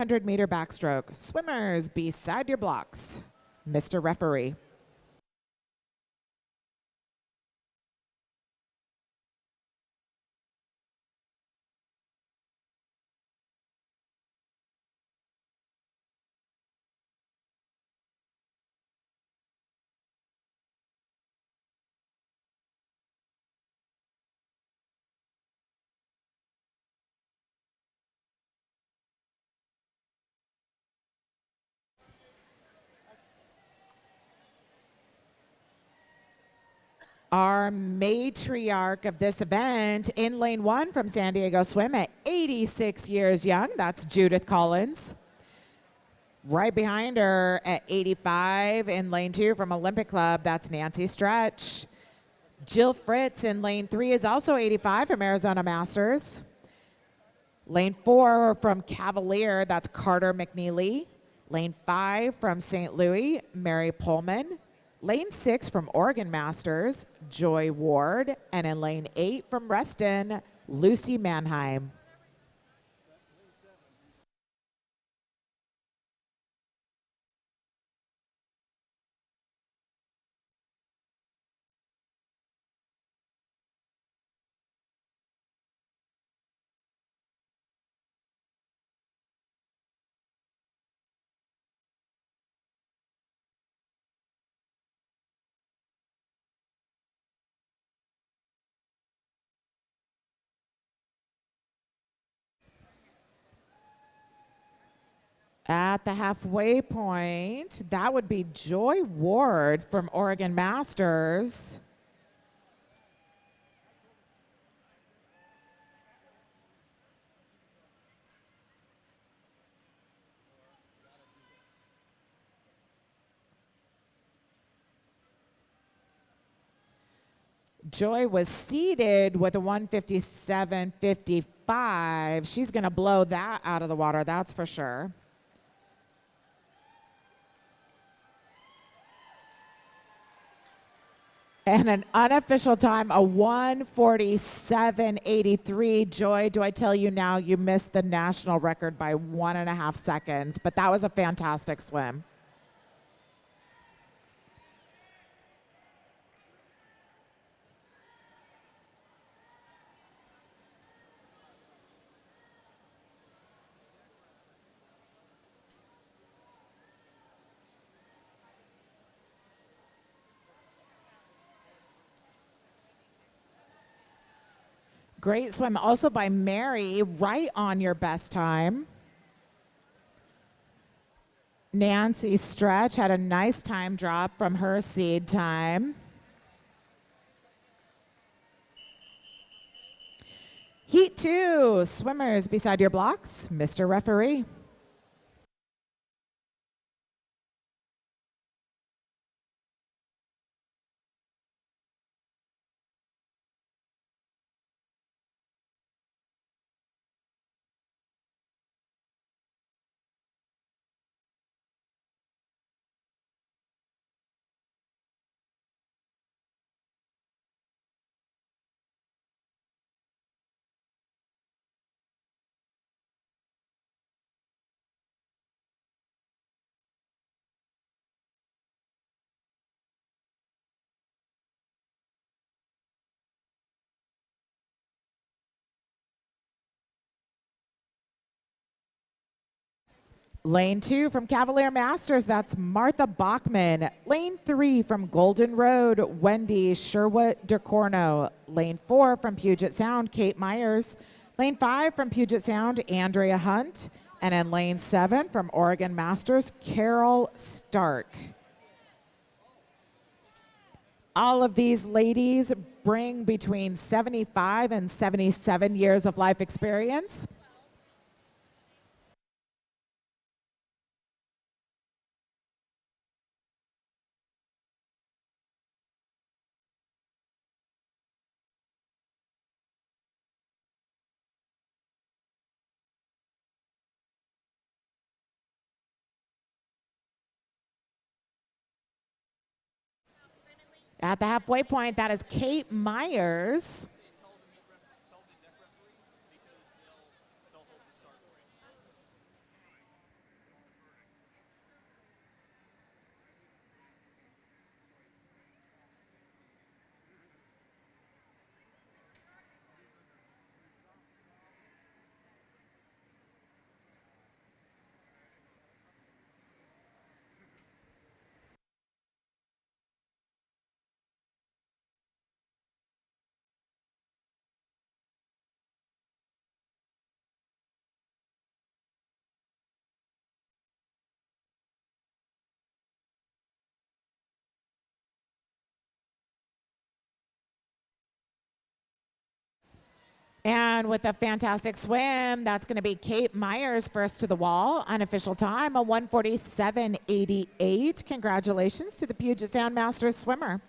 100-meter backstroke. Swimmers beside your blocks. Mr. Referee. Our matriarch of this event in lane 1 from San Diego Swim at 86 years young. That's Judith Collins. Right behind her at 85 in lane 2 from Olympic Club. That's Nancy Stretch. Jill Fritz in lane 3 is also 85 from Arizona Masters. Lane 4 from Cavalier, that's Carter McNeely. Lane 5 from St. Louis, Mary Pullman. Lane 6 from Oregon Masters, Joy Ward. And in lane 8 from Reston, Lucy Mannheim. At the halfway point, that would be Joy Ward from Oregon Masters. Joy was seeded with a 157.55. She's going to blow that out of the water, that's for sure. And an unofficial time, a 1:47.83. Joy, do I tell you now, you missed the national record by 1.5 seconds, but that was a fantastic swim. Great swim also by Mary, right on your best time. Nancy Stretch had a nice time drop from her seed time. Heat 2, swimmers beside your blocks, Mr. Referee. Lane 2 from Cavalier Masters, that's Martha Bachman. Lane 3 from Golden Road, Wendy Sherwood DeCorno. Lane 4 from Puget Sound, Kate Myers. Lane 5 from Puget Sound, Andrea Hunt. And in lane 7 from Oregon Masters, Carol Stark. All of these ladies bring between 75 and 77 years of life experience. At the halfway point, that is Kate Myers. And with a fantastic swim, that's going to be Kate Myers first to the wall. Unofficial time, a 1:47.88. Congratulations to the Puget Sound Masters swimmer.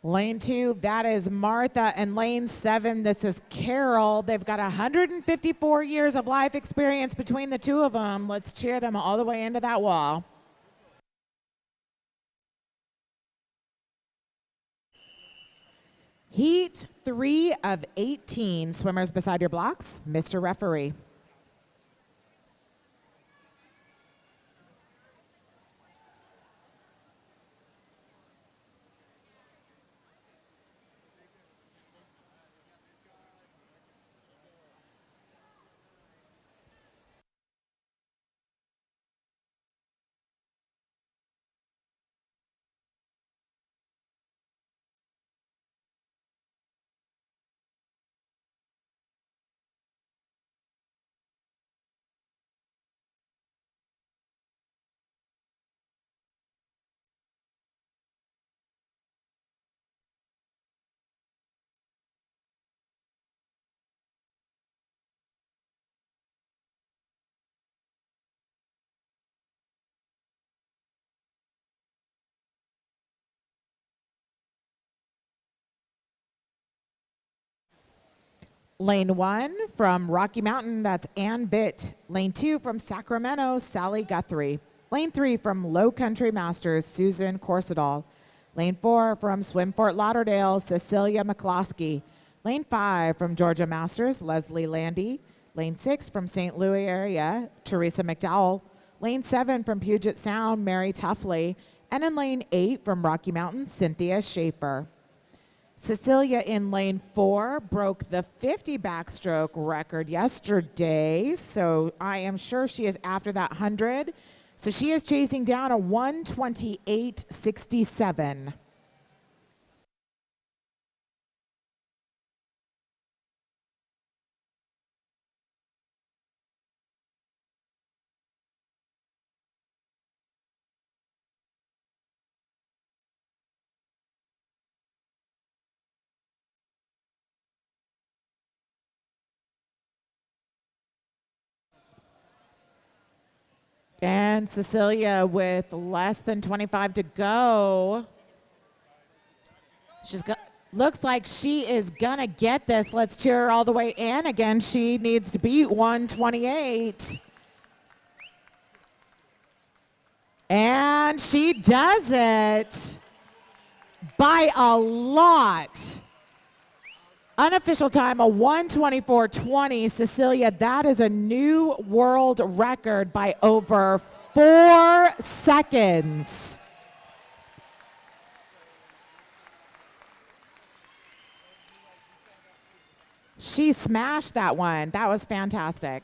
Lane 2, that is Martha. And lane 7, this is Carol. They've got 154 years of life experience between the two of them. Let's cheer them all the way into that wall. Heat 3 of 18. Swimmers beside your blocks. Mr. Referee. Lane 1 from Rocky Mountain, that's Ann Bitt. Lane 2 from Sacramento, Sally Guthrie. Lane 3 from Low Country Masters, Susan Corsedal. Lane 4 from Swim Fort Lauderdale, Cecilia McCloskey. Lane 5 from Georgia Masters, Leslie Landy. Lane 6 from St. Louis area, Teresa McDowell. Lane 7 from Puget Sound, Mary Tuffley. And in lane 8 from Rocky Mountain, Cynthia Schaefer. Cecilia in lane 4 broke the 50 backstroke record yesterday, so I am sure she is after that 100. So she is chasing down a 1:28.67. And Cecilia with less than 25 to go. Looks like she is gonna get this. Let's cheer her all the way in. Again, she needs to beat 1:28. And she does it by a lot. Unofficial time, a 1:24.20. Cecilia, that is a new world record by over 4 seconds. She smashed that one. That was fantastic.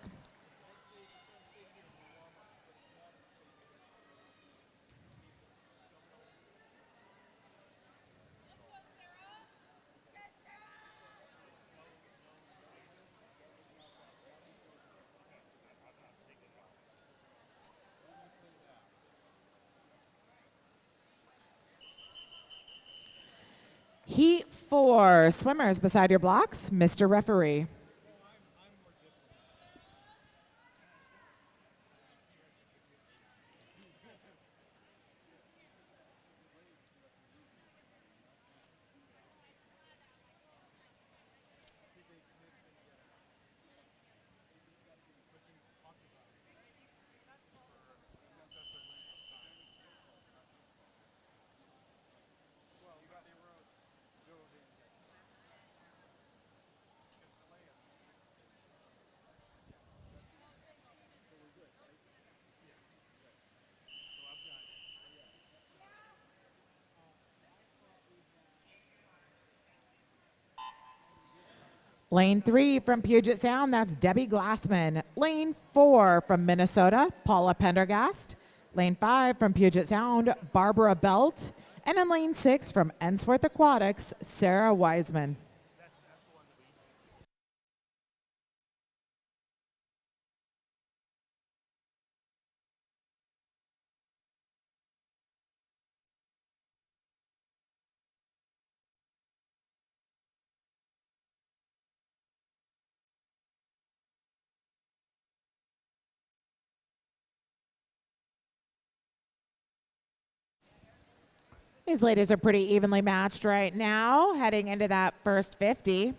Heat 4, swimmers beside your blocks, Mr. Referee. Lane 3 from Puget Sound, that's Debbie Glassman. Lane 4 from Minnesota, Paula Pendergast. Lane 5 from Puget Sound, Barbara Belt. And in lane 6 from Ensworth Aquatics, Sarah Wiseman. These ladies are pretty evenly matched right now, heading into that first 50.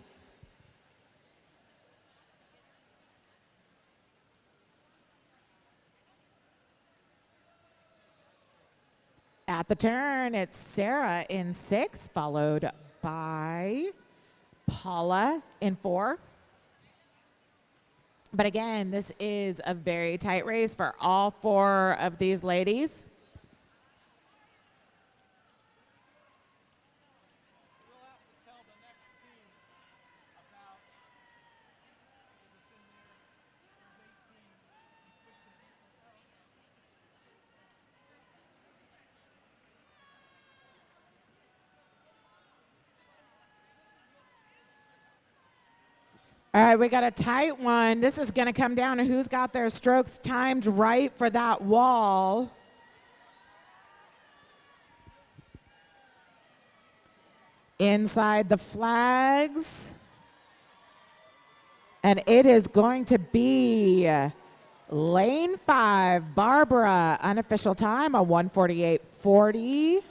At the turn, it's Sarah in 6, followed by Paula in 4. But again, this is a very tight race for all 4 of these ladies. All right, we got a tight one. This is going to come down to who's got their strokes timed right for that wall. Inside the flags. And it is going to be lane 5, Barbara, unofficial time, a 1:48.40.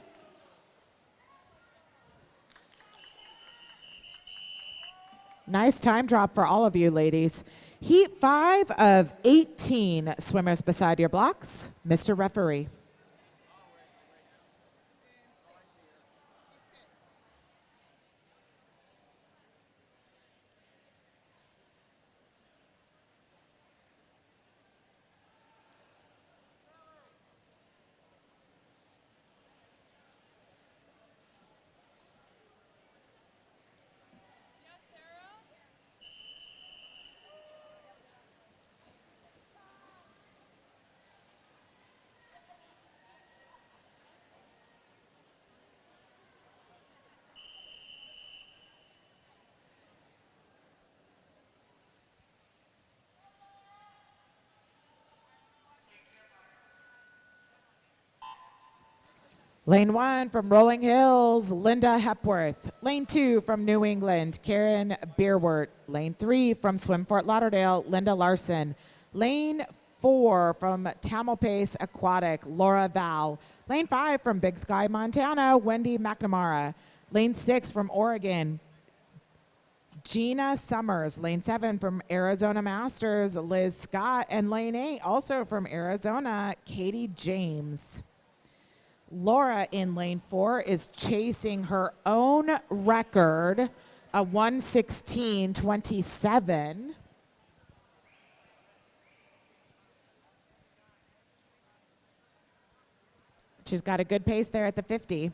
Nice time drop for all of you ladies. Heat 5 of 18 swimmers beside your blocks. Mr. Referee. Lane 1 from Rolling Hills, Linda Hepworth. Lane 2 from New England, Karen Beerwart. Lane 3 from Swim Fort Lauderdale, Linda Larson. Lane 4 from Tamalpais Aquatic, Laura Val. Lane 5 from Big Sky, Montana, Wendy McNamara. Lane 6 from Oregon, Gina Summers. Lane 7 from Arizona Masters, Liz Scott. And lane 8 also from Arizona, Katie James. Laura in lane 4 is chasing her own record, a 1:16.27. She's got a good pace there at the 50.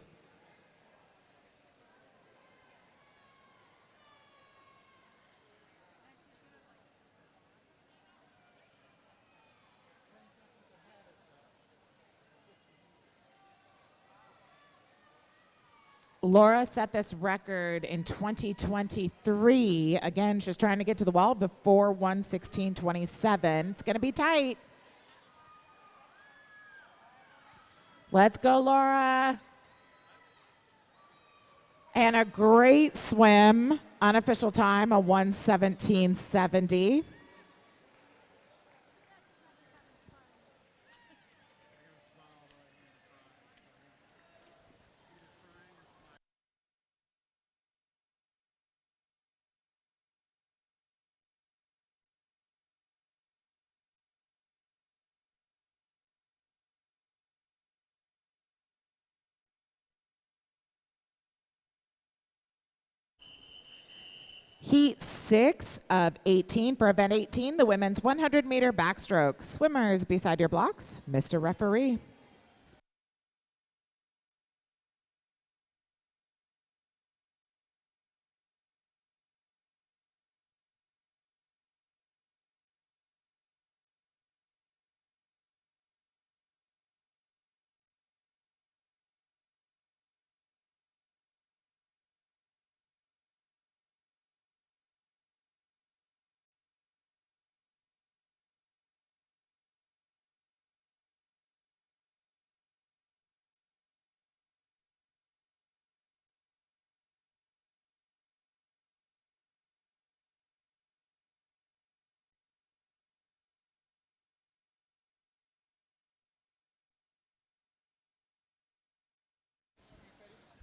Laura set this record in 2023. Again, she's trying to get to the wall before 1:16.27. It's going to be tight. Let's go, Laura. And a great swim, unofficial time, a 1:17.70. Heat 6 of 18 for event 18, the women's 100-meter backstroke. Swimmers beside your blocks, Mr. Referee.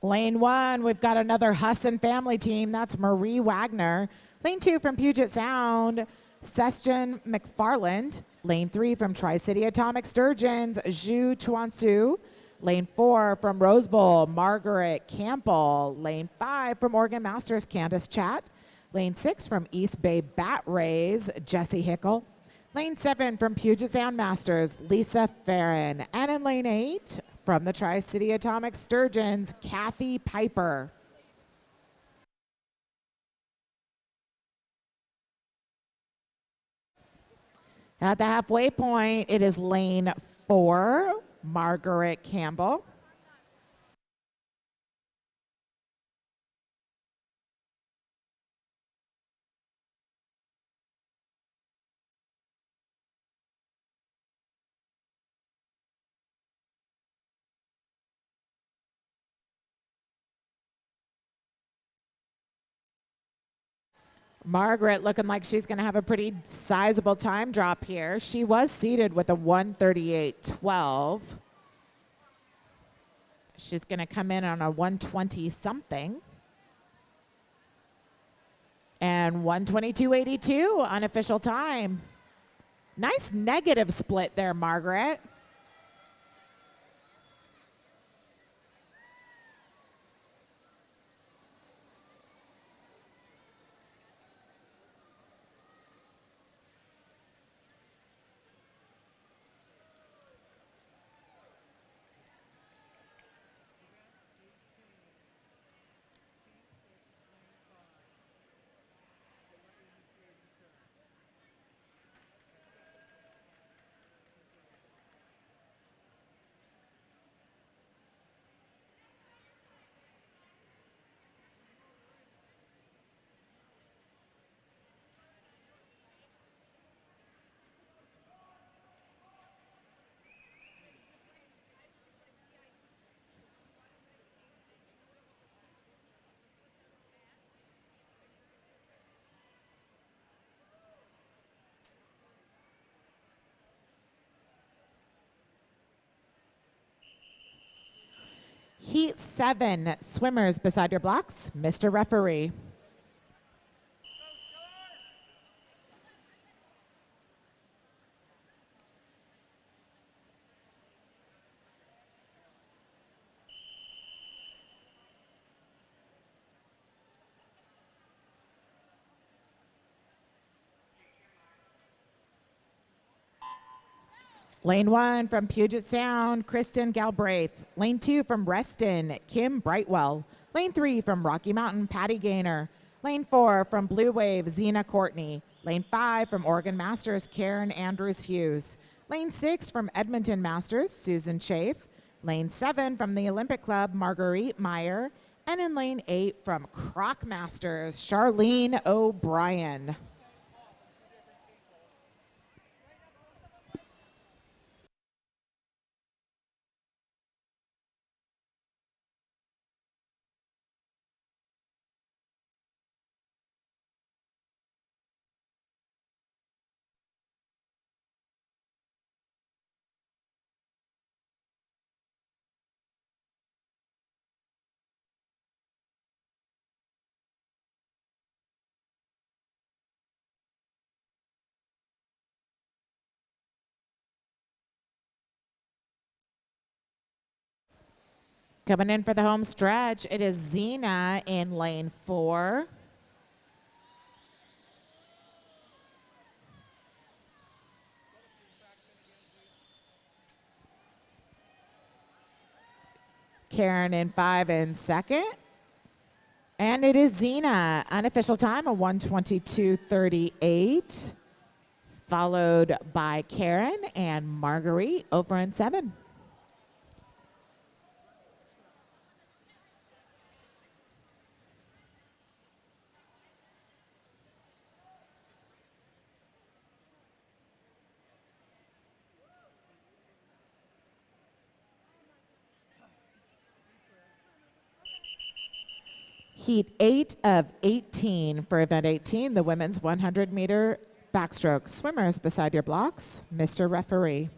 Lane 1, we've got another Husson family team. That's Marie Wagner. Lane 2 from Puget Sound, Sestion McFarland. Lane 3 from Tri-City Atomic Sturgeons, Zhu Chuansu. Lane 4 from Rose Bowl, Margaret Campbell. Lane 5 from Oregon Masters, Candace Chat. Lane 6 from East Bay Bat Rays, Jesse Hickle. Lane 7 from Puget Sound Masters, Lisa Farron. And in lane 8 from the Tri-City Atomic Sturgeons, Kathy Piper. At the halfway point, it is lane 4, Margaret Campbell. Margaret looking like she's going to have a pretty sizable time drop here. She was seated with a 138.12. She's going to come in on a 120 something. And 122.82 unofficial time. Nice negative split there, Margaret. Heat 7, swimmers beside your blocks, Mr. Referee. Lane 1 from Puget Sound, Kristen Galbraith. Lane 2 from Reston, Kim Brightwell. Lane 3 from Rocky Mountain, Patty Gaynor. Lane 4 from Blue Wave, Zena Courtney. Lane 5 from Oregon Masters, Karen Andrews Hughes. Lane 6 from Edmonton Masters, Susan Chafe. Lane 7 from the Olympic Club, Marguerite Meyer. And in lane 8 from Croc Masters, Charlene O'Brien. Coming in for the home stretch, it is Zena in lane 4. Karen in 5 in second. And it is Zena, unofficial time of 122.38, followed by Karen and Marguerite over in 7. Heat 8 of 18 for event 18, the women's 100-meter backstroke. Swimmers beside your blocks, Mr. Referee.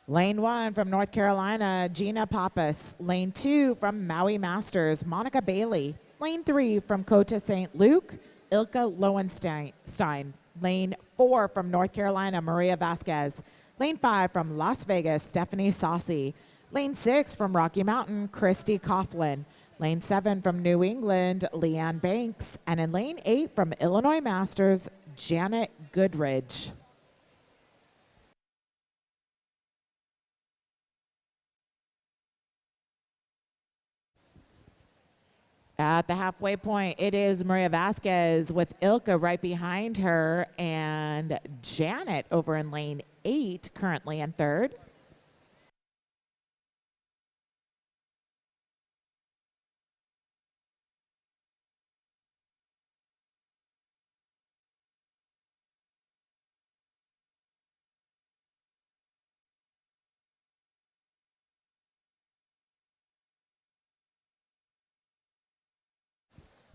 Lane 1 from North Carolina, Gina Pappas. Lane 2 from Maui Masters, Monica Bailey. Lane 3 from Kota St. Luke, Ilka Lowenstein. Lane 4 from North Carolina, Maria Vasquez. Lane 5 from Las Vegas, Stephanie Saucy. Lane 6 from Rocky Mountain, Christy Coughlin. Lane 7 from New England, Leanne Banks. And in lane 8 from Illinois Masters, Janet Goodridge. At the halfway point, it is Maria Vasquez with Ilka right behind her and Janet over in lane 8, currently in third.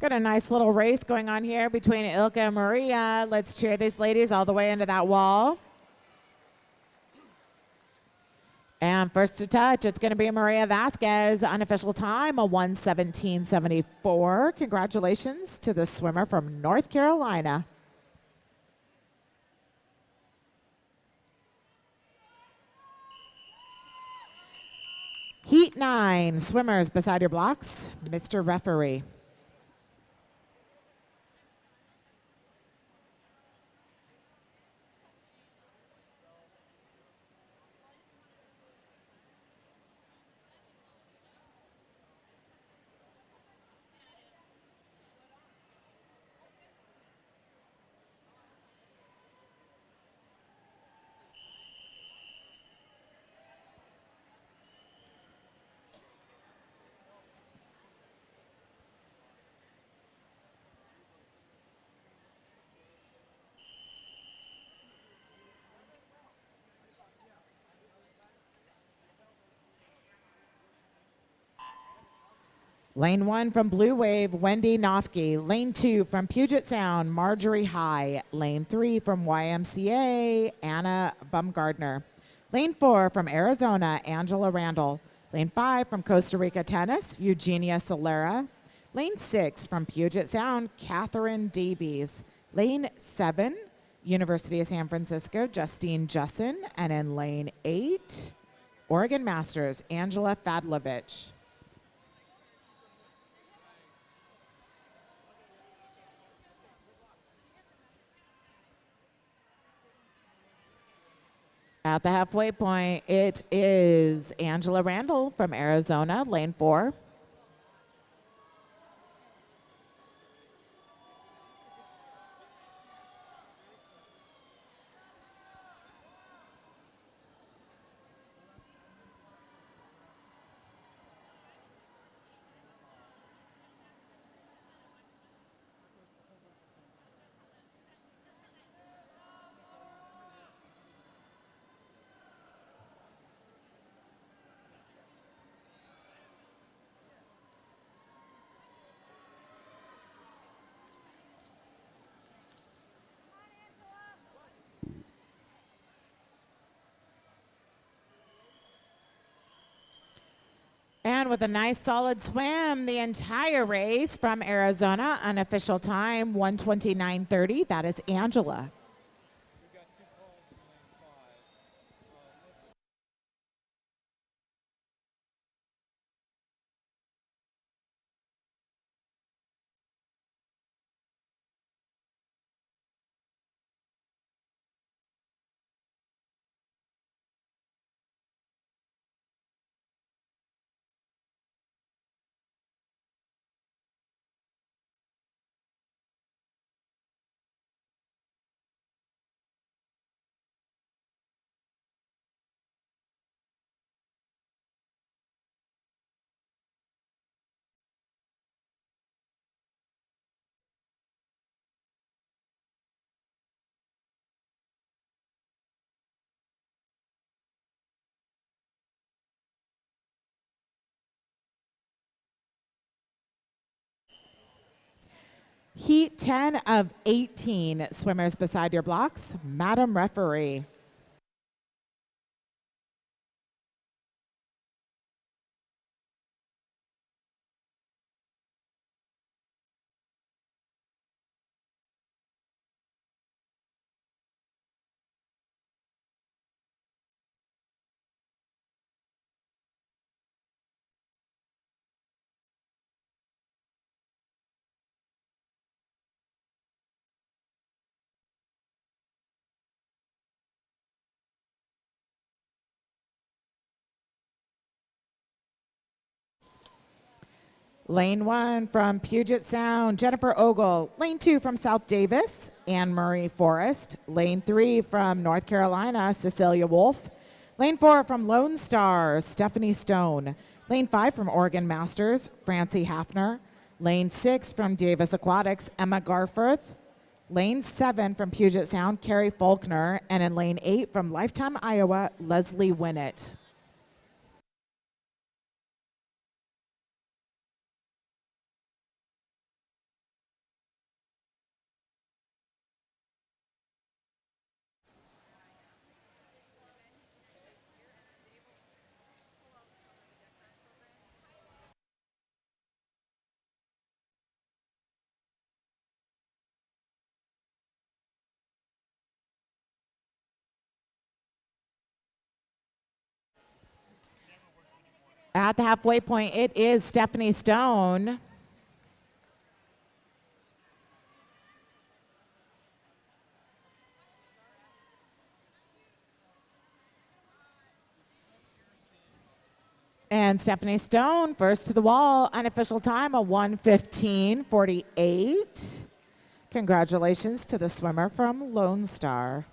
Got a nice little race going on here between Ilka and Maria. Let's cheer these ladies all the way into that wall. And first to touch, it's going to be Maria Vasquez. Unofficial time, a 1:17.74. Congratulations to the swimmer from North Carolina. Heat 9, swimmers beside your blocks, Mr. Referee. Lane 1 from Blue Wave, Wendy Nofke. Lane 2 from Puget Sound, Marjorie High. Lane 3 from YMCA, Anna Bumgardner. Lane 4 from Arizona, Angela Randall. Lane 5 from Costa Rica Tennis, Eugenia Solera. Lane 6 from Puget Sound, Catherine Davies. Lane 7, University of San Francisco, Justine Jussin. And in lane 8, Oregon Masters, Angela Fadlovich. At the halfway point, it is Angela Randall from Arizona, lane 4. And with a nice solid swim, the entire race from Arizona, unofficial time, 1:29.30. That is Angela. Heat 10 of 18 swimmers beside your blocks, Madam Referee. Lane 1 from Puget Sound, Jennifer Ogle. Lane 2 from South Davis, Anne Marie Forrest. Lane 3 from North Carolina, Cecilia Wolf. Lane 4 from Lone Star, Stephanie Stone. Lane 5 from Oregon Masters, Francie Hafner. Lane 6 from Davis Aquatics, Emma Garforth. Lane 7 from Puget Sound, Carrie Faulkner. And in lane 8 from Lifetime Iowa, Leslie Winnett. At the halfway point, it is Stephanie Stone. And Stephanie Stone, first to the wall, unofficial time, a 1:15:48. Congratulations to the swimmer from Lone Star.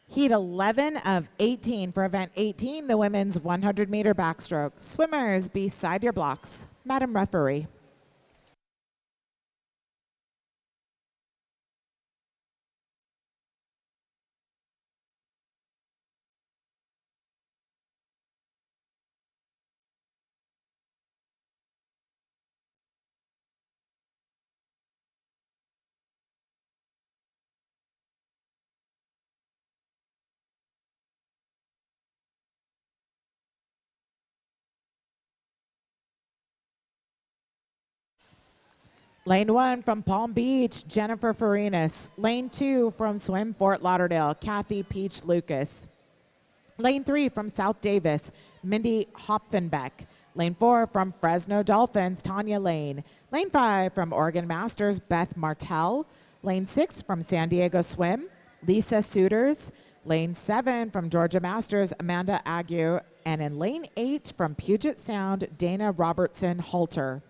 Heat 11 of 18 for event 18, the women's 100-meter backstroke. Swimmers beside your blocks. Madam Referee. Lane 1 from Palm Beach, Jennifer Farinas. Lane 2 from Swim Fort Lauderdale, Kathy Peach Lucas. Lane 3 from South Davis, Mindy Hopfenbeck. Lane 4 from Fresno Dolphins, Tanya Lane. Lane 5 from Oregon Masters, Beth Martell. Lane 6 from San Diego Swim, Lisa Suiters. Lane 7 from Georgia Masters, Amanda Ague. And in lane 8 from Puget Sound, Dana Robertson Halter.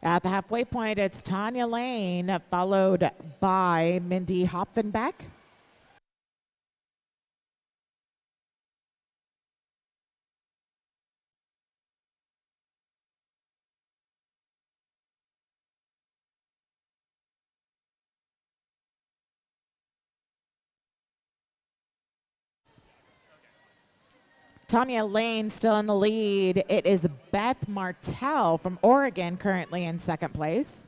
At the halfway point, it's Tanya Lane, followed by Mindy Hopfenbeck. Tanya Lane still in the lead. It is Beth Martell from Oregon currently in second place.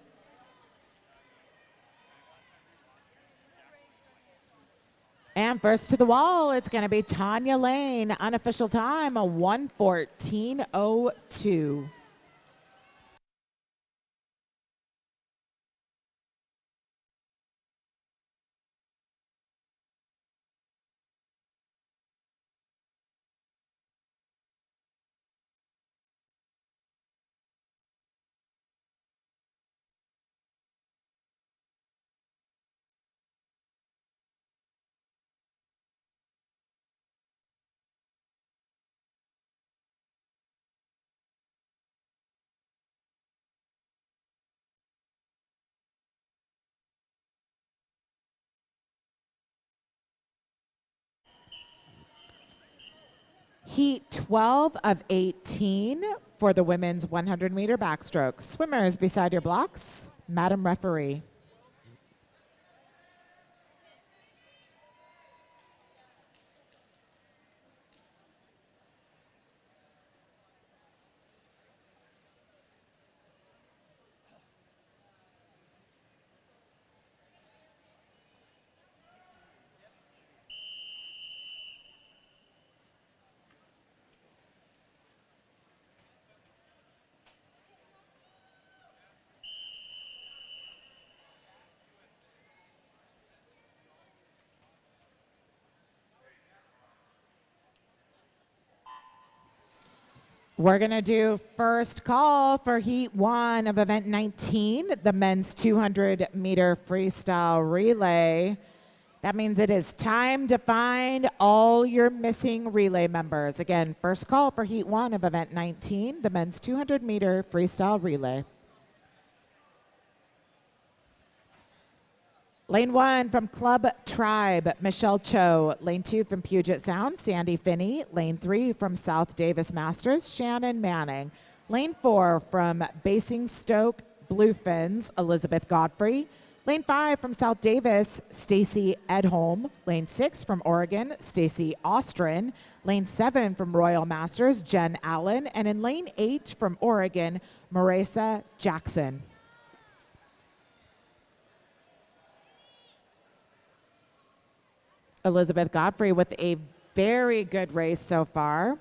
And first to the wall, it's going to be Tanya Lane. Unofficial time, a 1:14:02. Heat 12 of 18 for the women's 100-meter backstroke. Swimmers beside your blocks. Madam Referee. We're going to do first call for Heat 1 of Event 19, the men's 200-meter freestyle relay. That means it is time to find all your missing relay members. Again, first call for Heat 1 of Event 19, the men's 200-meter freestyle relay. Lane 1 from Club Tribe, Michelle Cho. Lane 2 from Puget Sound, Sandy Finney. Lane 3 from South Davis Masters, Shannon Manning. Lane 4 from Basingstoke Bluefins, Elizabeth Godfrey. Lane 5 from South Davis, Stacy Edholm. Lane 6 from Oregon, Stacy Ostrin. Lane 7 from Royal Masters, Jen Allen. And in Lane 8 from Oregon, Marisa Jackson. Elizabeth Godfrey with a very good race so far.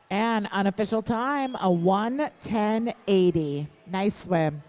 And unofficial time, a 1:10.80. Nice swim.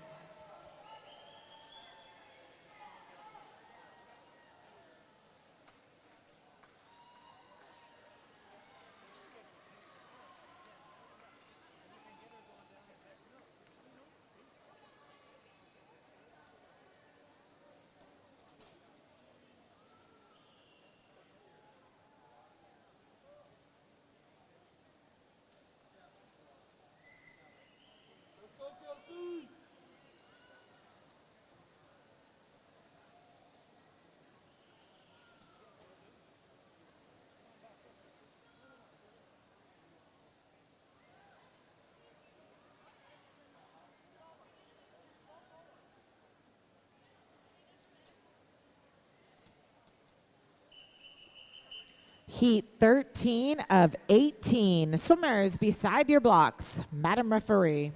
Heat 13 of 18. Swimmers beside your blocks. Madam Referee.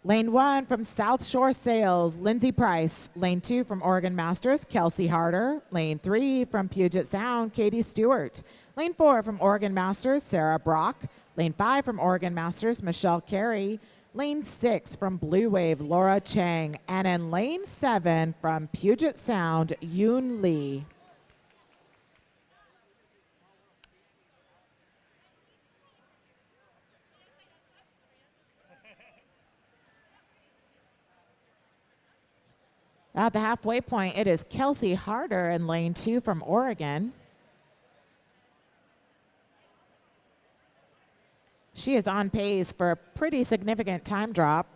Lane 1 from South Shore Sales, Lindsay Price. Lane 2 from Oregon Masters, Kelsey Harder. Lane 3 from Puget Sound, Katie Stewart. Lane 4 from Oregon Masters, Sarah Brock. Lane 5 from Oregon Masters, Michelle Carey. Lane 6 from Blue Wave, Laura Chang. And in Lane 7 from Puget Sound, Yoon Lee. At the halfway point, it is Kelsey Harder in Lane 2 from Oregon. She is on pace for a pretty significant time drop.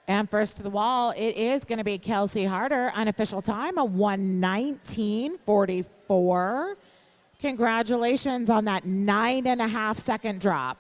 And first to the wall, it is going to be Kelsey Harder. Unofficial time, a 1:19.44. Congratulations on that 9.5-second drop.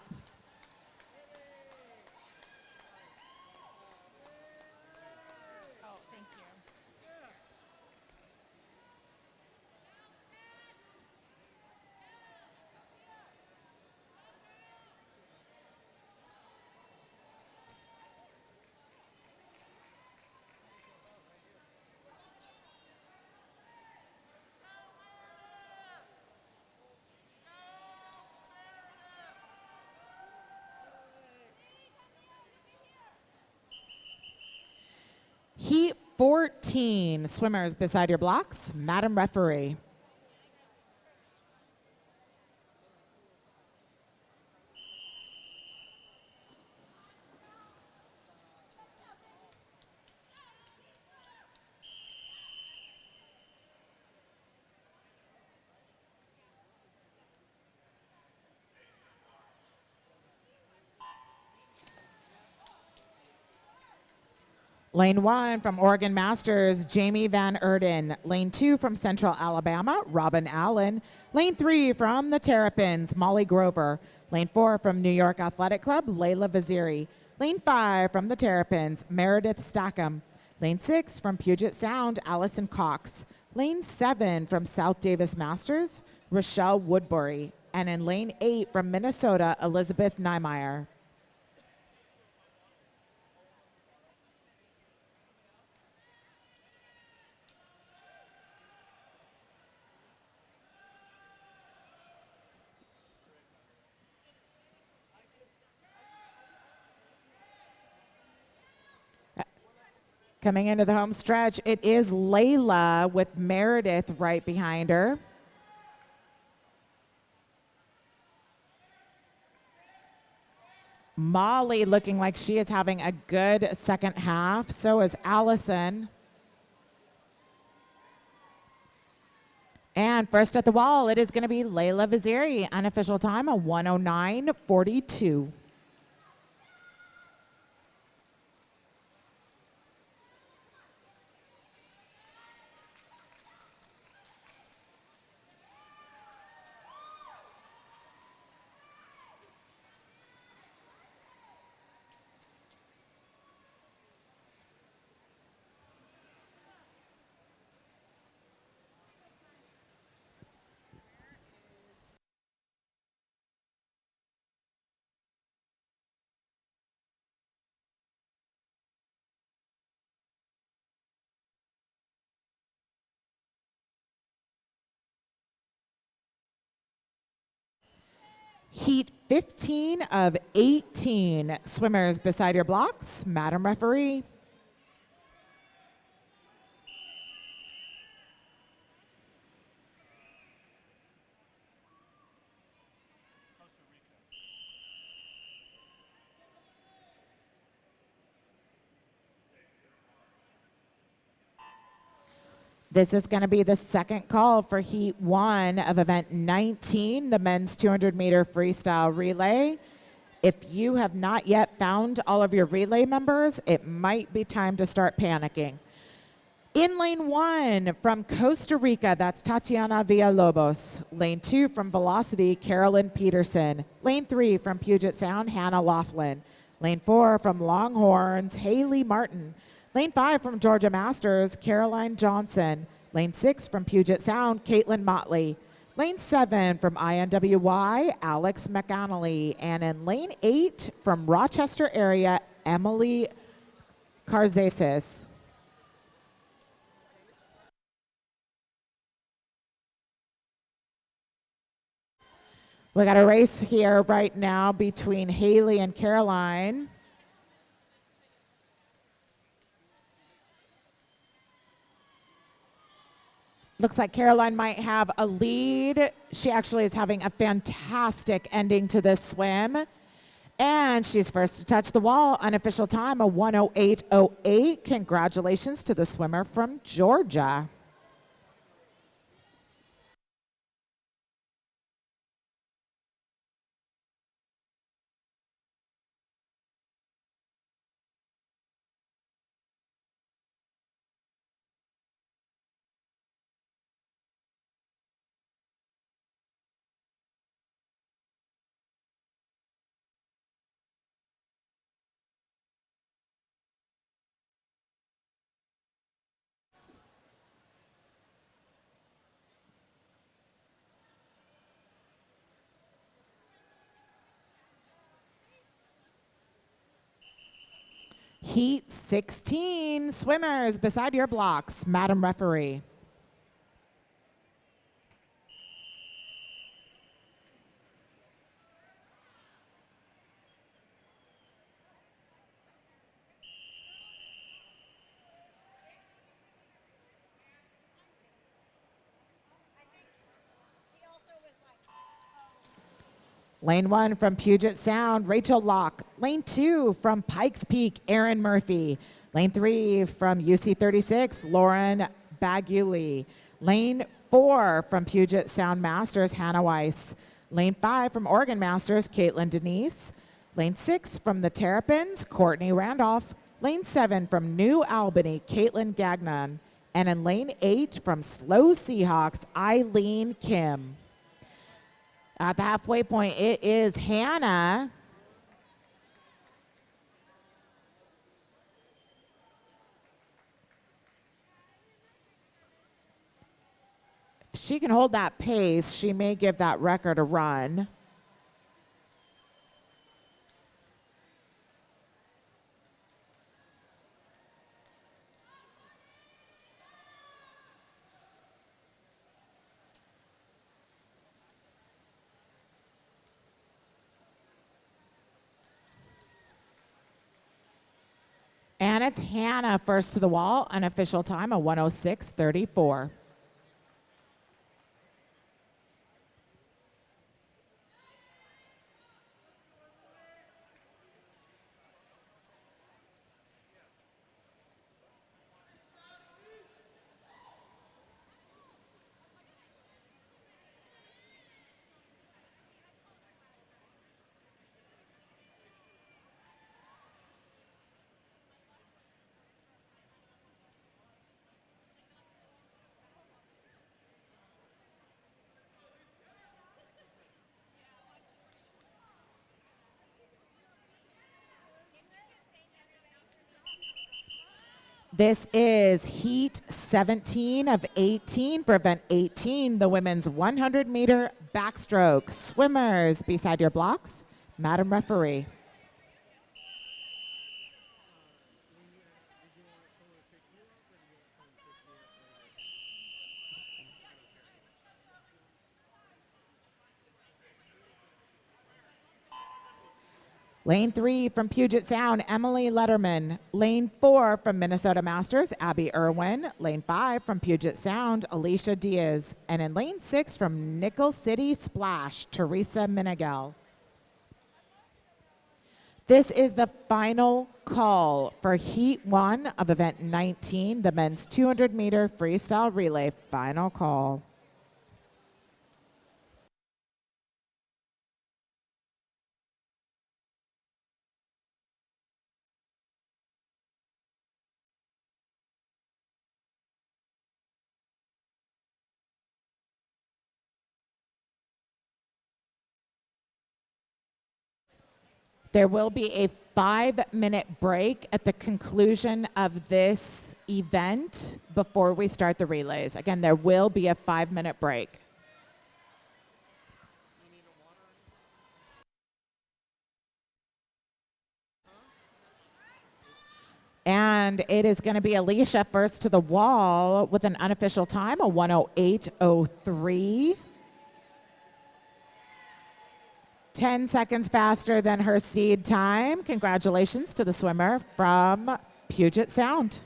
Heat 14, swimmers beside your blocks. Madam Referee. Lane 1 from Oregon Masters, Jamie Van Erden. Lane 2 from Central Alabama, Robin Allen. Lane 3 from the Terrapins, Molly Grover. Lane 4 from New York Athletic Club, Layla Vaziri. Lane 5 from the Terrapins, Meredith Stackham. Lane 6 from Puget Sound, Allison Cox. Lane 7 from South Davis Masters, Rochelle Woodbury. And in lane 8 from Minnesota, Elizabeth Niemeyer. Coming into the home stretch, it is Layla with Meredith right behind her. Molly looking like she is having a good second half. So is Allison. And first at the wall, it is going to be Layla Vaziri. Unofficial time, a 109.42. Heat 15 of 18. Swimmers beside your blocks. Madam Referee. This is going to be the second call for Heat 1 of event 19, the men's 200-meter freestyle relay. If you have not yet found all of your relay members, it might be time to start panicking. In lane 1 from Costa Rica, that's Tatiana Villalobos. Lane 2 from Velocity, Carolyn Peterson. Lane 3 from Puget Sound, Hannah Laughlin. Lane 4 from Longhorns, Haley Martin. Lane 5 from Georgia Masters, Caroline Johnson. Lane 6 from Puget Sound, Caitlin Motley. Lane 7 from INWY, Alex McAnally. And in lane 8 from Rochester area, Emily Carzasis. We got a race here right now between Haley and Caroline. Looks like Caroline might have a lead. She actually is having a fantastic ending to this swim. And she's first to touch the wall. Unofficial time, a 108.08. Congratulations to the swimmer from Georgia. Heat 16, swimmers beside your blocks. Madam Referee. Lane 1 from Puget Sound, Rachel Locke. Lane 2 from Pikes Peak, Erin Murphy. Lane 3 from UC 36, Lauren Baguli. Lane 4 from Puget Sound Masters, Hannah Weiss. Lane 5 from Oregon Masters, Caitlin Denise. Lane 6 from the Terrapins, Courtney Randolph. Lane 7 from New Albany, Caitlin Gagnon. And in lane 8 from Slow Seahawks, Eileen Kim. At the halfway point, it is Hannah. If she can hold that pace, she may give that record a run. And it's Hannah first to the wall, unofficial time of 106.34. This is Heat 17 of 18 for event 18, the women's 100-meter backstroke. Swimmers beside your blocks, Madam Referee. Lane 3 from Puget Sound, Emily Letterman. Lane 4 from Minnesota Masters, Abby Irwin. Lane 5 from Puget Sound, Alicia Diaz. And in lane 6 from Nickel City Splash, Teresa Minigel. This is the final call for Heat 1 of event 19, the men's 200-meter freestyle relay. Final call. There will be a 5-minute break at the conclusion of this event before we start the relays. Again, there will be a 5-minute break. And it is going to be Alicia first to the wall with an unofficial time of 1:08.03. 10 seconds faster than her seed time. Congratulations to the swimmer from Puget Sound.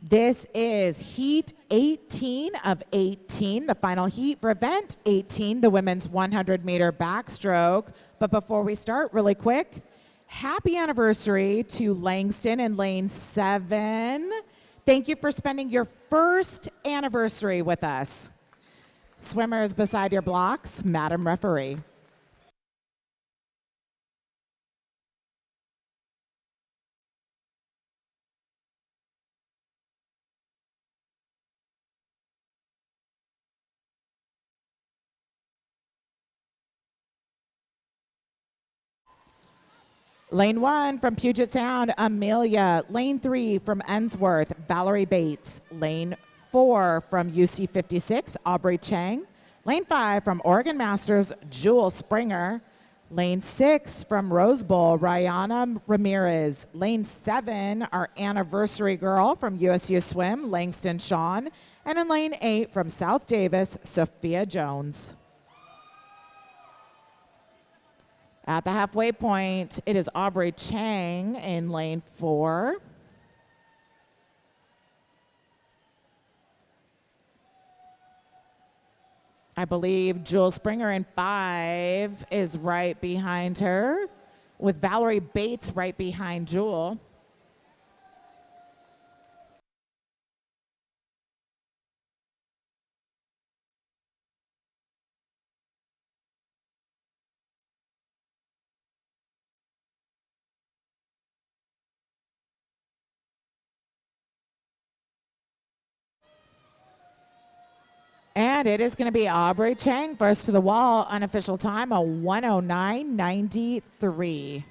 This is Heat 18 of 18, the final heat for event 18, the women's 100-meter backstroke. But before we start, really quick, happy anniversary to Langston in lane 7. Thank you for spending your first anniversary with us. Swimmers beside your blocks, Madam Referee. Lane 1 from Puget Sound, Amelia. Lane 3 from Ensworth, Valerie Bates. Lane 4 from UC 56, Aubrey Chang. Lane 5 from Oregon Masters, Jewel Springer. Lane 6 from Rose Bowl, Rihanna Ramirez. Lane 7, our anniversary girl from USU Swim, Langston Shawn. And in lane 8 from South Davis, Sophia Jones. At the halfway point, it is Aubrey Chang in lane 4. I believe Jewel Springer in 5 is right behind her, with Valerie Bates right behind Jewel. And it is going to be Aubrey Chang first to the wall, unofficial time, a 109.93.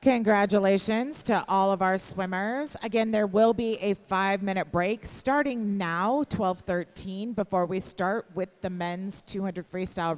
Congratulations to all of our swimmers. Again, there will be a 5-minute break starting now, 12:13, before we start with the men's 200 freestyle.